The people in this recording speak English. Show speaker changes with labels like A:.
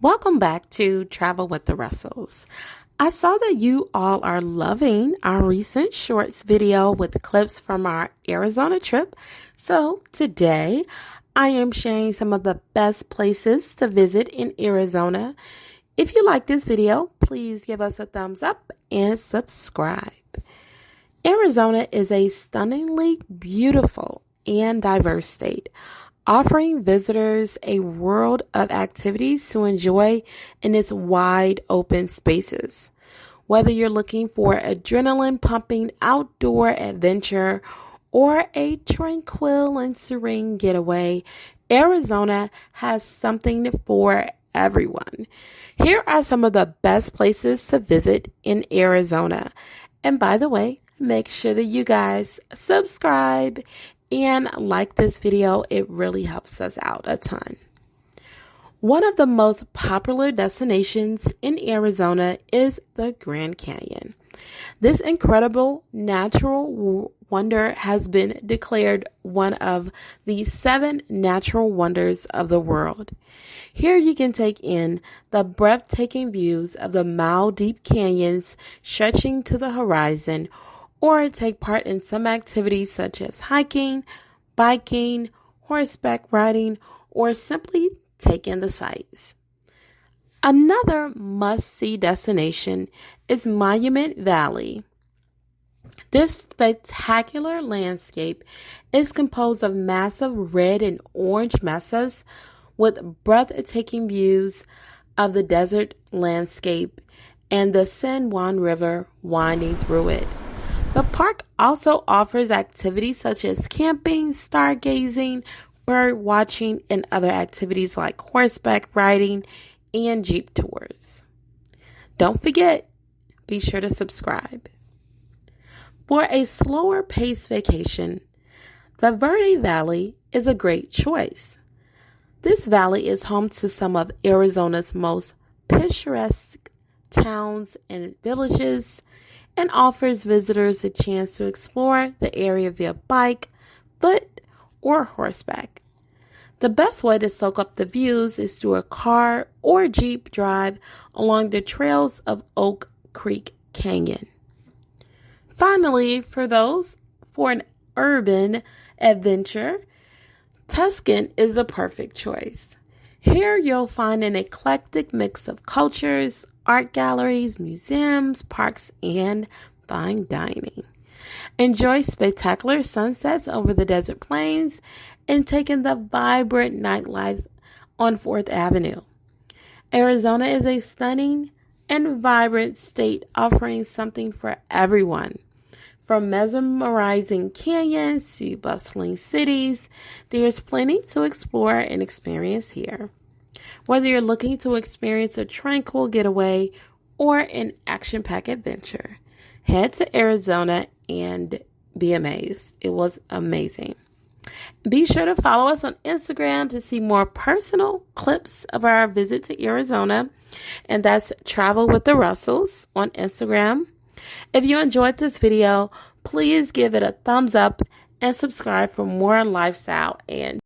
A: Welcome back to Travel with the Russells. I saw that you all are loving our recent shorts video with clips from our Arizona trip. So today I am sharing some of the best places to visit in Arizona. If you like this video, please give us a thumbs up and subscribe. Arizona is a stunningly beautiful and diverse state, offering visitors a world of activities to enjoy in its wide open spaces. Whether you're looking for adrenaline-pumping outdoor adventure or a tranquil and serene getaway, Arizona has something for everyone. Here are some of the best places to visit in Arizona. And by the way, make sure that you guys subscribe and like this video. It really helps us out a ton. One of the most popular destinations in Arizona is the Grand Canyon. This incredible natural wonder has been declared one of the 7 natural wonders of the world. Here you can take in the breathtaking views of the mile-deep canyons stretching to the horizon, or take part in some activities such as hiking, biking, horseback riding, or simply take in the sights. Another must-see destination is Monument Valley. This spectacular landscape is composed of massive red and orange mesas with breathtaking views of the desert landscape and the San Juan River winding through it. The park also offers activities such as camping, stargazing, bird watching, and other activities like horseback riding and jeep tours. Don't forget, be sure to subscribe. For a slower paced vacation, the Verde Valley is a great choice. This valley is home to some of Arizona's most picturesque towns and villages, and offers visitors a chance to explore the area via bike, foot, or horseback. The best way to soak up the views is through a car or jeep drive along the trails of Oak Creek Canyon. Finally, for an urban adventure, Tuscan is the perfect choice. Here you'll find an eclectic mix of cultures, art galleries, museums, parks, and fine dining. Enjoy spectacular sunsets over the desert plains and take in the vibrant nightlife on 4th Avenue. Arizona is a stunning and vibrant state offering something for everyone. From mesmerizing canyons to bustling cities, there's plenty to explore and experience here. Whether you're looking to experience a tranquil getaway or an action-packed adventure, head to Arizona and be amazed. It was amazing. Be sure to follow us on Instagram to see more personal clips of our visit to Arizona, and that's Travel with the Russells on Instagram. If you enjoyed this video, please give it a thumbs up and subscribe for more lifestyle and